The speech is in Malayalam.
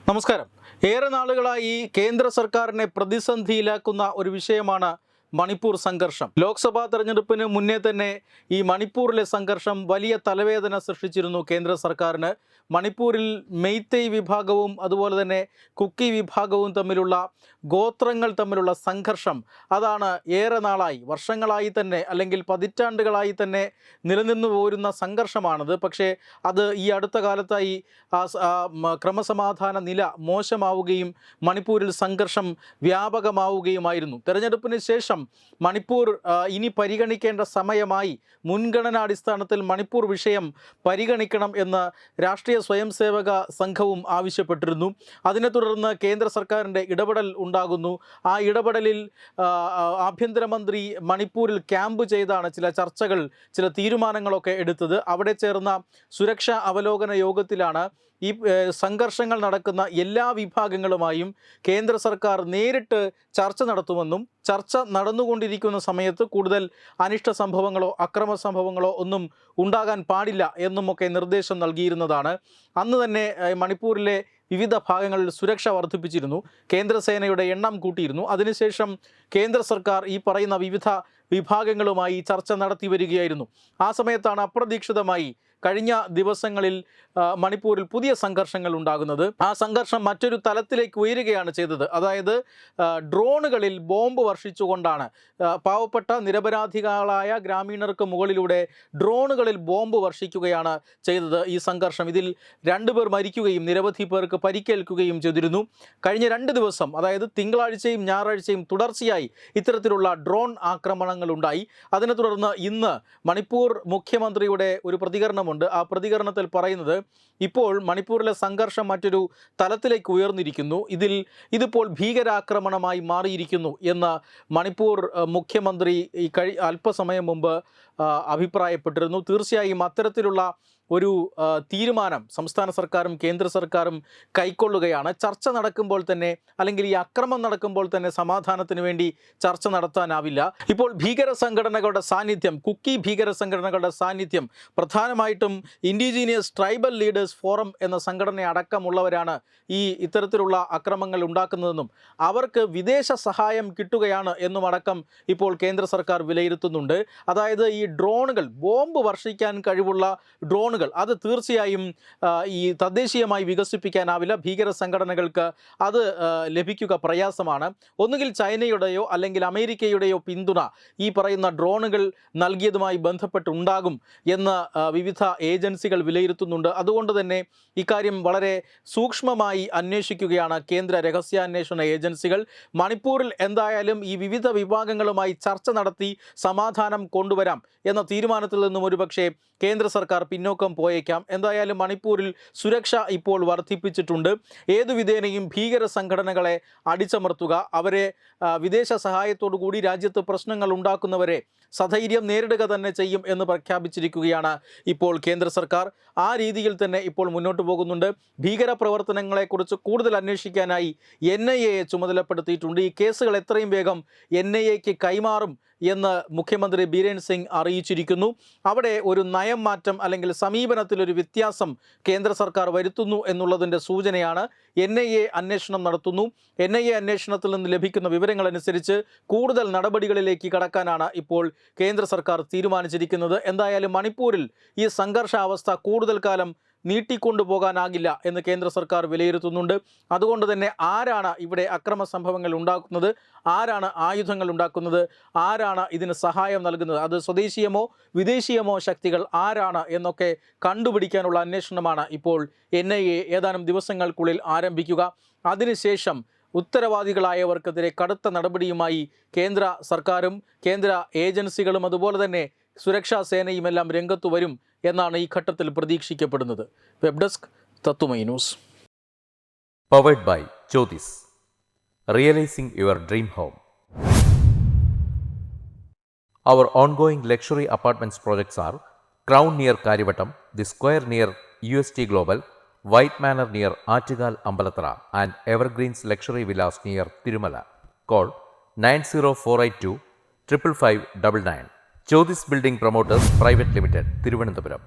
നമസ്കാരം. ഏറെ നാളുകളായി കേന്ദ്ര സർക്കാരിനെ പ്രതിസന്ധിയിലാക്കുന്ന ഒരു വിഷയമാണ് മണിപ്പൂർ സംഘർഷം. ലോക്സഭാ തെരഞ്ഞെടുപ്പിന് മുന്നേ തന്നെ ഈ മണിപ്പൂരിലെ സംഘർഷം വലിയ തലവേദന സൃഷ്ടിച്ചിരുന്നു കേന്ദ്ര സർക്കാരിന്. മണിപ്പൂരിൽ മെയ്തേയ് വിഭാഗവും അതുപോലെ തന്നെ കുക്കി വിഭാഗവും തമ്മിലുള്ള ഗോത്രങ്ങൾ തമ്മിലുള്ള സംഘർഷം അതാണ് ഏറെ നാളായി, വർഷങ്ങളായി തന്നെ അല്ലെങ്കിൽ പതിറ്റാണ്ടുകളായി തന്നെ നിലനിന്നു പോരുന്ന സംഘർഷമാണത്. പക്ഷേ അത് ഈ അടുത്ത കാലത്തായി ക്രമസമാധാന നില മോശമാവുകയും മണിപ്പൂരിൽ സംഘർഷം വ്യാപകമാവുകയുമായിരുന്നു. തെരഞ്ഞെടുപ്പിന് ശേഷം മണിപ്പൂർ ഇനി പരിഗണിക്കേണ്ട സമയമായി, മുൻഗണനാടിസ്ഥാനത്തിൽ മണിപ്പൂർ വിഷയം പരിഗണിക്കണം എന്ന് രാഷ്ട്രീയ സ്വയം സേവക സംഘവും ആവശ്യപ്പെട്ടിരുന്നു. അതിനെ തുടർന്ന് കേന്ദ്ര സർക്കാരിൻ്റെ ഇടപെടൽ ഉണ്ടാകുന്നു. ആ ഇടപെടലിൽ ആഭ്യന്തരമന്ത്രി മണിപ്പൂരിൽ ക്യാമ്പ് ചെയ്താണ് ചില ചർച്ചകൾ, ചില തീരുമാനങ്ങളൊക്കെ എടുത്തത്. അവിടെ ചേർന്ന സുരക്ഷാ അവലോകന യോഗത്തിലാണ് ഈ സംഘർഷങ്ങൾ നടക്കുന്ന എല്ലാ വിഭാഗങ്ങളുമായും കേന്ദ്ര സർക്കാർ നേരിട്ട് ചർച്ച നടത്തുമെന്നും ചർച്ച നടന്നുകൊണ്ടിരിക്കുന്ന സമയത്ത് കൂടുതൽ അനിഷ്ട സംഭവങ്ങളോ അക്രമ സംഭവങ്ങളോ ഒന്നും ഉണ്ടാകാൻ പാടില്ല എന്നുമൊക്കെ നിർദ്ദേശം നൽകിയിരുന്നതാണ്. അന്ന് തന്നെ മണിപ്പൂരിലെ വിവിധ ഭാഗങ്ങളിൽ സുരക്ഷ വർദ്ധിപ്പിച്ചിരുന്നു, കേന്ദ്രസേനയുടെ എണ്ണം കൂട്ടിയിരുന്നു. അതിനുശേഷം കേന്ദ്ര സർക്കാർ ഈ പറയുന്ന വിവിധ വിഭാഗങ്ങളുമായി ചർച്ച നടത്തി വരികയായിരുന്നു. ആ സമയത്താണ് അപ്രതീക്ഷിതമായി കഴിഞ്ഞ ദിവസങ്ങളിൽ മണിപ്പൂരിൽ പുതിയ സംഘർഷങ്ങൾ ഉണ്ടാകുന്നത്. ആ സംഘർഷം മറ്റൊരു തലത്തിലേക്ക് ഉയരുകയാണ് ചെയ്തത്. അതായത് ഡ്രോണുകളിൽ ബോംബ് വർഷിച്ചുകൊണ്ടാണ് പാവപ്പെട്ട നിരപരാധികളായ ഗ്രാമീണർക്ക് മുകളിലൂടെ ഡ്രോണുകളിൽ ബോംബ് വർഷിക്കുകയാണ് ചെയ്തത് ഈ സംഘർഷം. ഇതിൽ 2 പേർ മരിക്കുകയും നിരവധി പേർക്ക് പരിക്കേൽക്കുകയും ചെയ്തിരുന്നു. കഴിഞ്ഞ 2 ദിവസം, അതായത് തിങ്കളാഴ്ചയും ഞായറാഴ്ചയും തുടർച്ചയായി ഇത്തരത്തിലുള്ള ഡ്രോൺ ആക്രമണങ്ങൾ ഉണ്ടായി. അതിനെ തുടർന്ന് ഇന്ന് മണിപ്പൂർ മുഖ്യമന്ത്രിയുടെ ഒരു പ്രതികരണമുണ്ട്. ആ പ്രതികരണത്തിൽ പറയുന്നത് ഇപ്പോൾ മണിപ്പൂരിലെ സംഘർഷം മറ്റൊരു തലത്തിലേക്ക് ഉയർന്നിരിക്കുന്നു, ഇതിപ്പോൾ ഭീകരാക്രമണമായി മാറിയിരിക്കുന്നു എന്ന് മണിപ്പൂർ മുഖ്യമന്ത്രി അല്പസമയം മുമ്പ് അഭിപ്രായപ്പെട്ടിരുന്നു. തീർച്ചയായും അത്തരത്തിലുള്ള ഒരു തീരുമാനം സംസ്ഥാന സർക്കാരും കേന്ദ്ര സർക്കാരും കൈക്കൊള്ളുകയാണ്. ചർച്ച നടക്കുമ്പോൾ തന്നെ, അല്ലെങ്കിൽ ഈ അക്രമം നടക്കുമ്പോൾ തന്നെ സമാധാനത്തിന് വേണ്ടി ചർച്ച നടത്താനാവില്ല. ഇപ്പോൾ ഭീകര സംഘടനകളുടെ സാന്നിധ്യം, കുക്കി ഭീകര സംഘടനകളുടെ സാന്നിധ്യം, പ്രധാനമായിട്ടും ഇൻഡിജീനിയസ് ട്രൈബൽ ലീഡേഴ്സ് ഫോറം എന്ന സംഘടന അടക്കമുള്ളവരാണ് ഇത്തരത്തിലുള്ള അക്രമങ്ങൾ ഉണ്ടാക്കുന്നതെന്നും അവർക്ക് വിദേശ സഹായം കിട്ടുകയാണ് എന്നുമടക്കം ഇപ്പോൾ കേന്ദ്ര സർക്കാർ വിലയിരുത്തുന്നുണ്ട്. അതായത് ഈ ഡ്രോണുകൾ, ബോംബ് വർഷിക്കാൻ കഴിവുള്ള ഡ്രോണുകൾ, അത് തീർച്ചയായും ഈ തദ്ദേശീയമായി വികസിപ്പിക്കാനാവില്ല. ഭീകര സംഘടനകൾക്ക് അത് ലഭിക്കുക പ്രയാസമാണ്. ഒന്നുകിൽ ചൈനയുടെയോ അല്ലെങ്കിൽ അമേരിക്കയുടെയോ പിന്തുണ ഈ പറയുന്ന ഡ്രോണുകൾ നൽകിയതുമായി ബന്ധപ്പെട്ടുണ്ടാകും എന്ന് വിവിധ ഏജൻസികൾ വിലയിരുത്തുന്നുണ്ട്. അതുകൊണ്ട് തന്നെ ഇക്കാര്യം വളരെ സൂക്ഷ്മമായി അന്വേഷിക്കുകയാണ് കേന്ദ്ര രഹസ്യാന്വേഷണ ഏജൻസികൾ. മണിപ്പൂരിൽ എന്തായാലും ഈ വിവിധ വിഭാഗങ്ങളുമായി ചർച്ച നടത്തി സമാധാനം കൊണ്ടുവരാം എന്ന തീരുമാനത്തിൽ നിന്നും ഒരുപക്ഷെ കേന്ദ്ര സർക്കാർ പിന്നോക്കം പോയേക്കാം. എന്തായാലും മണിപ്പൂരിൽ സുരക്ഷ ഇപ്പോൾ വർദ്ധിപ്പിച്ചിട്ടുണ്ട്. ഏതു വിധേനയും ഭീകര സംഘടനകളെ അടിച്ചമർത്തുക, അവരെ വിദേശ സഹായത്തോടു കൂടി രാജ്യത്ത് പ്രശ്നങ്ങൾ ഉണ്ടാക്കുന്നവരെ സധൈര്യം നേരിടുക തന്നെ ചെയ്യും എന്ന് പ്രഖ്യാപിച്ചിരിക്കുകയാണ് ഇപ്പോൾ കേന്ദ്ര സർക്കാർ. ആ രീതിയിൽ തന്നെ ഇപ്പോൾ മുന്നോട്ട് പോകുന്നുണ്ട്. ഭീകര പ്രവർത്തനങ്ങളെക്കുറിച്ച് കൂടുതൽ അന്വേഷിക്കാനായി NIA ചുമതലപ്പെടുത്തിയിട്ടുണ്ട്. ഈ കേസുകൾ എത്രയും വേഗം NIAക്ക് കൈമാറും എന്ന് മുഖ്യമന്ത്രി ബീരേൻ സിംഗ് അറിയിച്ചിരിക്കുന്നു. അവിടെ ഒരു നയം മാറ്റം അല്ലെങ്കിൽ സമീപനത്തിലൊരു വ്യത്യാസം കേന്ദ്ര സർക്കാർ വരുത്തുന്നു എന്നുള്ളതിൻ്റെ സൂചനയാണ്. NIA അന്വേഷണം നടത്തുന്നു. NIA അന്വേഷണത്തിൽ നിന്ന് ലഭിക്കുന്ന വിവരങ്ങളനുസരിച്ച് കൂടുതൽ നടപടികളിലേക്ക് കടക്കാനാണ് ഇപ്പോൾ കേന്ദ്ര സർക്കാർ തീരുമാനിച്ചിരിക്കുന്നത്. എന്തായാലും മണിപ്പൂരിൽ ഈ സംഘർഷാവസ്ഥ കൂടുതൽ കാലം നീട്ടിക്കൊണ്ടുപോകാനാകില്ല എന്ന് കേന്ദ്ര സർക്കാർ വിലയിരുത്തുന്നുണ്ട്. അതുകൊണ്ട് തന്നെ ആരാണ് ഇവിടെ അക്രമ സംഭവങ്ങൾ ഉണ്ടാക്കുന്നത്, ആരാണ് ആയുധങ്ങൾ ഉണ്ടാക്കുന്നത്, ആരാണ് ഇതിന് സഹായം നൽകുന്നത്, അത് സ്വദേശീയമോ വിദേശീയമോ ശക്തികൾ ആരാണ് എന്നൊക്കെ കണ്ടുപിടിക്കാനുള്ള അന്വേഷണമാണ് ഇപ്പോൾ NIA ഏതാനും ദിവസങ്ങൾക്കുള്ളിൽ ആരംഭിക്കുക. അതിനുശേഷം ഉത്തരവാദികളായവർക്കെതിരെ കടുത്ത നടപടിയുമായി കേന്ദ്ര സർക്കാരും കേന്ദ്ര ഏജൻസികളും അതുപോലെ തന്നെ സുരക്ഷാ സേനയുമെല്ലാം രംഗത്തു വരും എന്നാണ് ഈ ഘട്ടത്തിൽ പ്രതീക്ഷിക്കപ്പെടുന്നത്. വെബ് ഡെസ്ക് തത്തുമൈ news. Powered by Jyothis, realising your dream home. Our ongoing luxury apartments projects are Crown near Karivattam, The Square near UST Global, White Manor near Aattugal Ambalathara, and Evergreens Luxury Villas near Tirumala. Call 90482 55599. Jyothis Building Promoters Private Limited, Thiruvananthapuram.